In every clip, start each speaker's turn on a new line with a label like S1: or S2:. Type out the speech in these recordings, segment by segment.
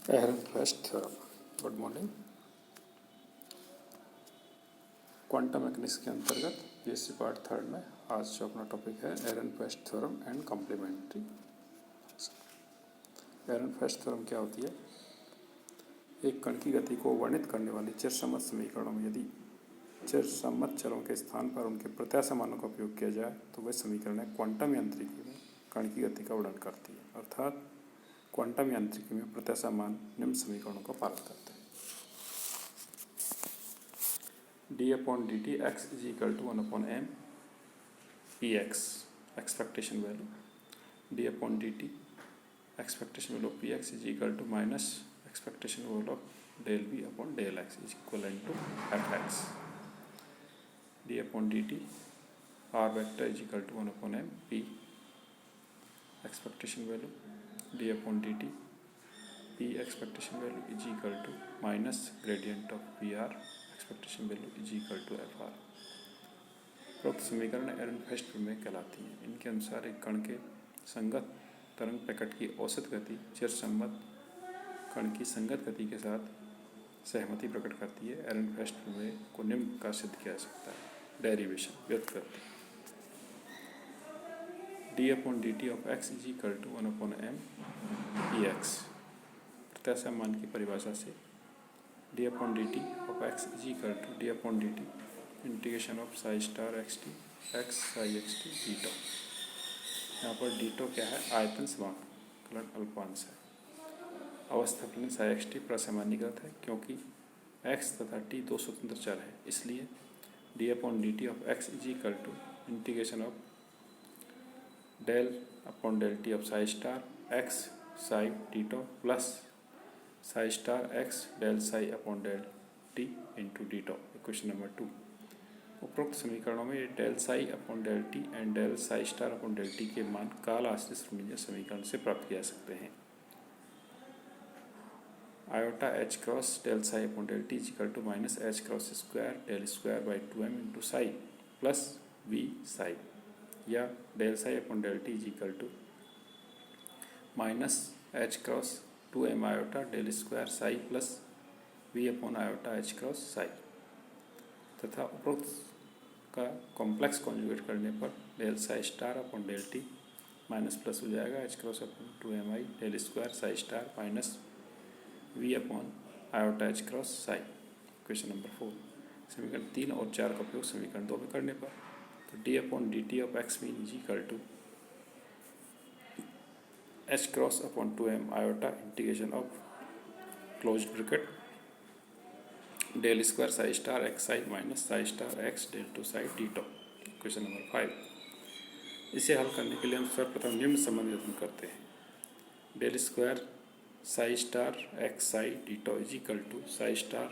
S1: Eherenfest theorem. Good morning. Quantum mechanics के अंतर्गत PSC part third में आज जो अपना टॉपिक है एहरेनफेस्ट थ्योरम एंड कॉम्प्लीमेंट्री। एहरेनफेस्ट थ्योरम क्या होती है? एक कण की गति को वर्णित करने वाली चिरसम्मत समीकरणों में यदि चिरसम्मत चरों के स्थान पर उनके प्रत्याशा मानों का उपयोग किया जाए तो वह समीकरण क्वांटम यांत्रिकी में कण की गति का वर्णन करती है। अर्थात क्वांटम यांत्रिकी में प्रत्याशा मान निम्न समीकरणों का पालन करते हैं। d/dt x is equal to 1/m px expectation value, d/dt expectation value of px is equal to minus expectation value of del v upon del x is equivalent to fx. d/dt r vector is equal to 1/m p expectation value, d/dt p expectation value is equal to minus gradient of pr expectation value is equal to F R. उपरोक्त समीकरण एहरेनफेस्ट प्रमेय कहलाती हैं। इनके अनुसार एक कण के संगत तरंग पैकेट की औसत गति चिरसम्मत कण की संगत गति के साथ सहमति प्रकट करती है। एहरेनफेस्ट प्रमेय को निम्न प्रकार सिद्ध किया जा सकता है। डेरिवेशन व्यक्त करते हैं। d/dt of x is equal to 1/m px। प्रत्याशा मान की परिभाषा से d/dt of x is equal to d/dt integration of psi star xt x psi xt D tau. यहाँ पर डी टो क्या है? आयतन समाकलन अल्पांश है। अवस्था फलन साई xt प्रसामान्यीकृत है क्योंकि x तथा t दो स्वतंत्र चर है, इसलिए d/dt of x is equal to integration of del t of psi star x psi D tau plus psi star x del psi upon del t into D tau. Equation number 2। उपरोक्त समीकरणों में del psi upon del t and del psi star upon del t के मान काल आश्रित Schrodinger समीकरण से प्राप्त किया जा सकते हैं। Iota h cross del psi upon del t is equal to minus h cross square del square by 2m into psi plus v psi, या del psi upon del t is equal to minus h cross 2m iota del square psi plus v upon iota h cross psi, तथा उपरोक्त का complex conjugate करने पर del psi star upon del t minus plus हो जाएगा h cross upon 2mi del square psi star minus v upon iota h cross Sai. Question number 4। समीकरण 3 और 4 का उपयोग समीकरण 2 में करने पर तो d/dt of x mean is equal to h cross upon 2m iota integration of close bracket del square psi star x psi minus psi star x del 2 psi D tau. Question number 5। इसे हल करने के लिए हम सर्वप्रथम निम्न संबंध निरूपण करते हैं। del square psi star x psi D tau is equal to psi star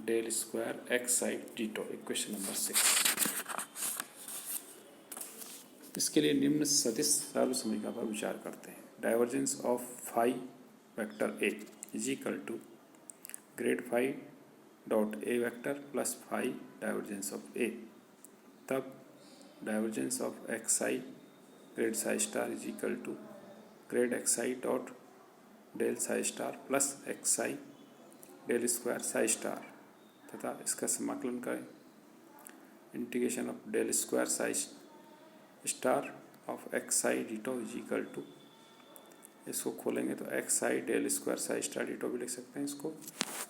S1: del square x psi D tau. Equation number 6। इसके लिए निम्न सदिश सर्व समीकरण पर विचार करते हैं। Divergence of phi vector A is equal to grad phi dot A vector plus phi divergence of A. तब divergence of X I grad psi star is equal to grad X I dot del psi star plus X I del square psi star, तथा इसका समाकलन करें integration of del square psi star of X I D tau is equal to, इसको खोलेंगे तो X I del square psi star D tau भी लिख सकते हैं इसको,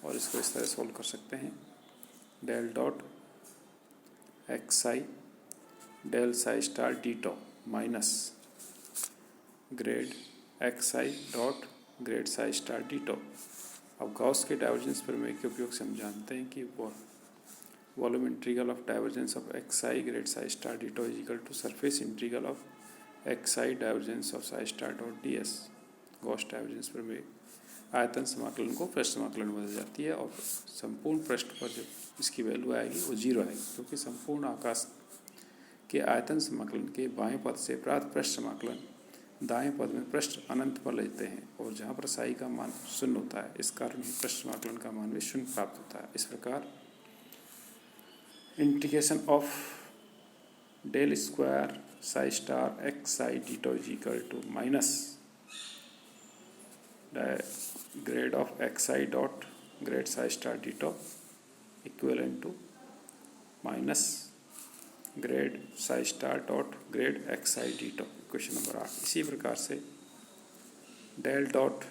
S1: और इसको इस तरह सोल्व कर सकते हैं del dot X I del psi star D tau minus grad X I dot grad psi star D tau. अब गॉस के डाइवर्जेंस प्रमेय के उपयोग से हम जानते हैं कि volume integral of divergence of X I grad psi star D tau is equal to surface integral of X I divergence of psi star dot D S. Gauss divergence प्रमेय आयतन समाकलन को पृष्ठ समाकलन में बदल जाती है, और संपूर्ण पृष्ठ पर जब इसकी वैल्यू आएगी वो 0 आएगी, क्योंकि संपूर्ण आकाश के आयतन समाकलन के बाएं पद से प्राप्त पृष्ठ समाकलन दाएं पद में पृष्ठ अनंत पर लेते हैं, और जहाँ पर साई का मान 0 होता है, इस कारण ही पृष्ठ समाकलन का मान भी 0 प्राप्त होता है। इस प्रकार integration of del square psi star X psi D tau is equal to minus grad of X I dot grad psi star D tau equivalent to minus grad psi star dot grad X I D tau. Question number 8। इसी प्रकार से del dot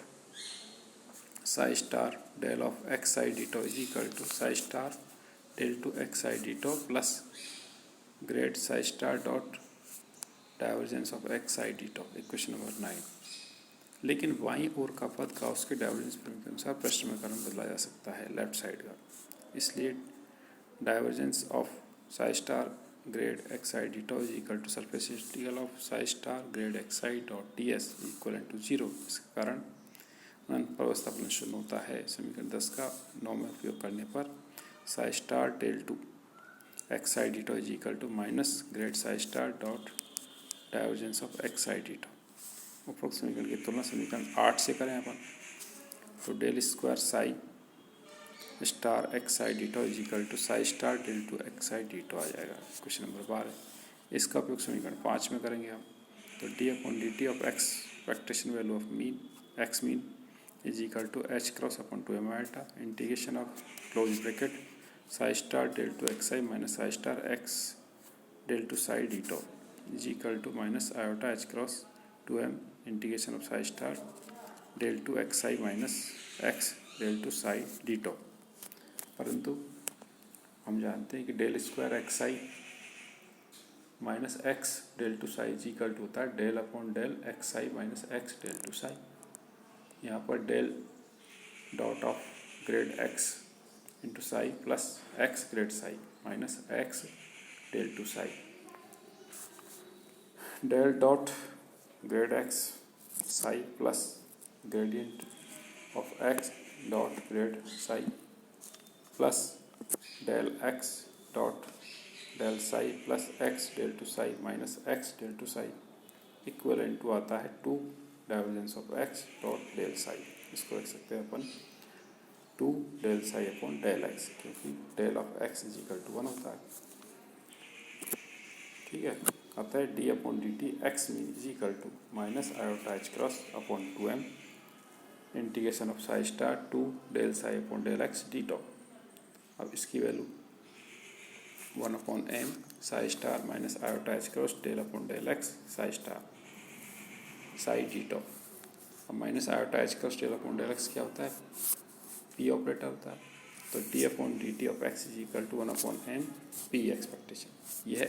S1: psi star del of X I D tau is equal to psi star del two X I D tau plus grad psi star dot divergence of X I D tau. Equation number 9। लेकिन बाईं ओर का पद का उसके divergence प्रमेय के अनुसार प्रश्न में क्रम बदला जा सकता है लेफ्ट साइड का। इसलिए divergence of psi star grad X I D tau is equal to surface integral of psi star grad X I dot D S equal to 0। इसके कारण अनप्रवस्था फलन शून्य होता है। समीकरण 10 का 9 में उपयोग करने पर psi star del two X I D tau is equal to minus grad psi star dot divergence of X I D tau. उपरोक्त समीकरण की तुलना समीकरण 8 से करें अपन तो del square psi star X I D tau is equal to psi star del two X I D tau आ जाएगा। Question number 12। इसका उपयोग समीकरण 5 में करेंगे हम तो D upon D T of X expectation value of mean X mean is equal to H cross upon 2 M iota integration of close bracket psi star del two X I minus psi star x del two psi D tau is equal to minus iota H cross 2 M integration of psi star del two X I minus X del two psi D tau. परंतु हम जानते हैं कि del square X I minus X del two psi is equal to होता है del upon del X I minus X del two psi. यहाँ पर del dot of grad X into psi plus x grade psi minus X del two psi del dot grad X psi plus gradient of X dot grad psi plus del X dot del psi plus X del two psi minus X del two psi equivalent to आता है 2 divergence of X dot del psi. इसको लिख सकते हैं अपन 2 del psi upon del X क्योंकि del of X is equal to 1 होता है। ठीक है, आता है D upon D T X mean is equal to minus iota H cross upon 2 M integration of psi star 2 del psi upon del X D tau. अब इसकी value 1 upon M psi star minus iota H cross del upon del X psi star psi D tau. अब minus iota H cross del upon del X क्या होता है? P operator होता है। तो D upon D T of X is equal to 1 upon M P expectation. यह है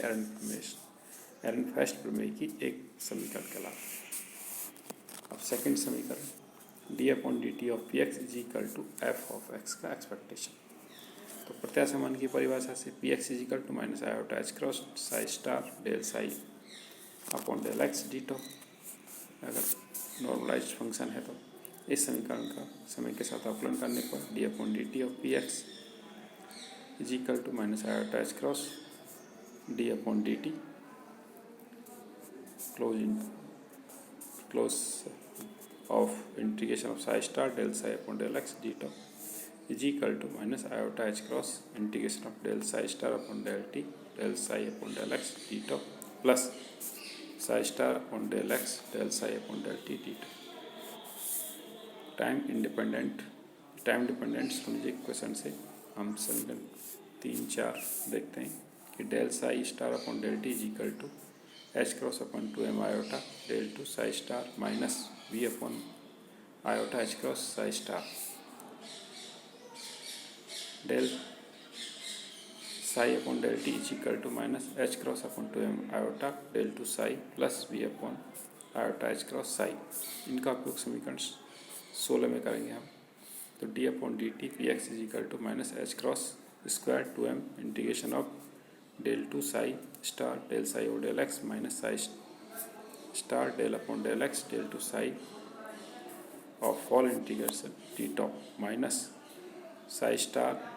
S1: एहरेनफेस्ट प्रमेय की एक समीकरण कहलाता। अब सेकंड समीकरण D upon D T of P X is equal to F of X का एक्सपेक्टेशन। तो प्रत्याशा मान की परिभाषा से P X is equal to minus iota H cross psi star del psi upon del X D tau. अगर normalised function है तो इस समीकरण का समय के साथ अवकलन करने पर D upon D T of P X is equal to minus iota H cross D upon D T close of integration of psi star del psi upon del X D tau is equal to minus iota H cross integration of del psi star upon del T del psi upon del X D tau plus psi star upon del X del psi upon del T D top. Time dependent समझिए question से हम समीकरण 3-4 देखते हैं कि del psi star upon del T is equal to H cross upon 2 M iota del two psi star minus V upon iota H cross psi star del psi upon del T is equal to minus H cross upon 2 M iota del two psi plus V upon iota H cross psi. इनका उपयोग समीकरण 16 में करेंगे हम। तो D upon D T P X is equal to minus H cross square 2 M integration of del two psi star del psi oh del X minus psi star del upon del X del two psi of all integration D tau minus psi star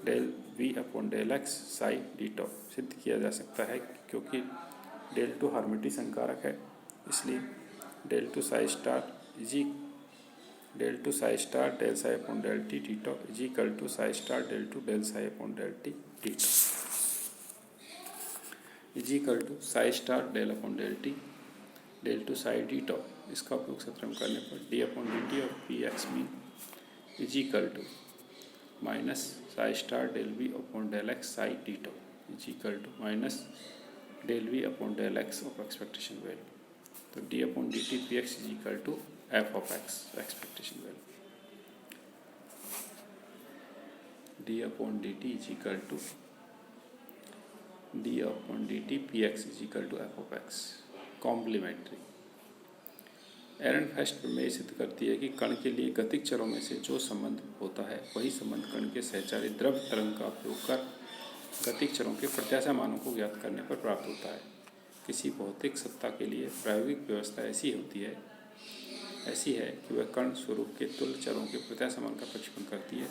S1: del V upon del X psi D tau. सिद्ध किया जा सकता है क्योंकि del two हर्मिटिक संकारक है, इसलिए del two psi star del two psi star del psi upon del T D tau is equal to psi star del two del psi upon del T D tau. Is equal to psi star del upon del T del two psi D tau, इसका उपयोग सूत्र करने पर D upon D T और P X mean is equal to minus psi star del V upon del X psi D tau is equal to minus del V upon del X of expectation value. तो D upon D T P X is equal to F of X expectation value, D upon D T is equal to D upon D T P X is equal to F of X. Complementary Ehrenfest प्रमेय सिद्ध करती है कि कण के लिए गतिक चरों में से जो संबंध होता है वही संबंध कण के सहचारी द्रव तरंग का उपयोग कर गतिक चरों के प्रत्याशा मानों को ज्ञात करने पर प्राप्त होता है। किसी भौतिक सत्ता के लिए प्रायोगिक व्यवस्था ऐसी है कि वह कण स्वरूप के तुल्य चरों के प्रत्याशा मान का प्रक्षेपण करती है,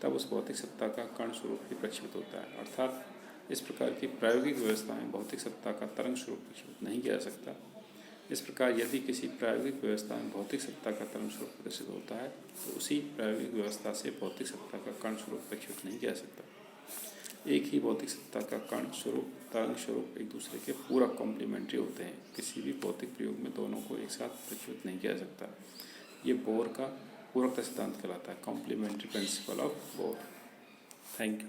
S1: तब उस भौतिक सत्ता का कण स्वरूप ही प्रक्षेपित होता है। अर्थात इस प्रकार की प्रायोगिक व्यवस्था में भौतिक सत्ता का तरंग स्वरूप प्रक्षेपित नहीं किया जा सकता। इस प्रकार यदि किसी प्रायोगिक व्यवस्था में भौतिक सत्ता का तरंग स्वरूप प्रदर्शित होता है तो उसी प्रायोगिक व्यवस्था से भौतिक सत्ता का कण स्वरूप प्रक्षेपित नहीं किया जा सकता। एक ही भौतिक सत्ता का कण स्वरूप तरंग स्वरूप एक दूसरे के पूरक कॉम्प्लीमेंट्री होते हैं। किसी भी भौतिक प्रयोग में दोनों को एक साथ प्रक्षेपित नहीं किया जा सकता। ये बोर का पूरकता सिद्धांत कहलाता है, complementary principle of Bohr. Thank you.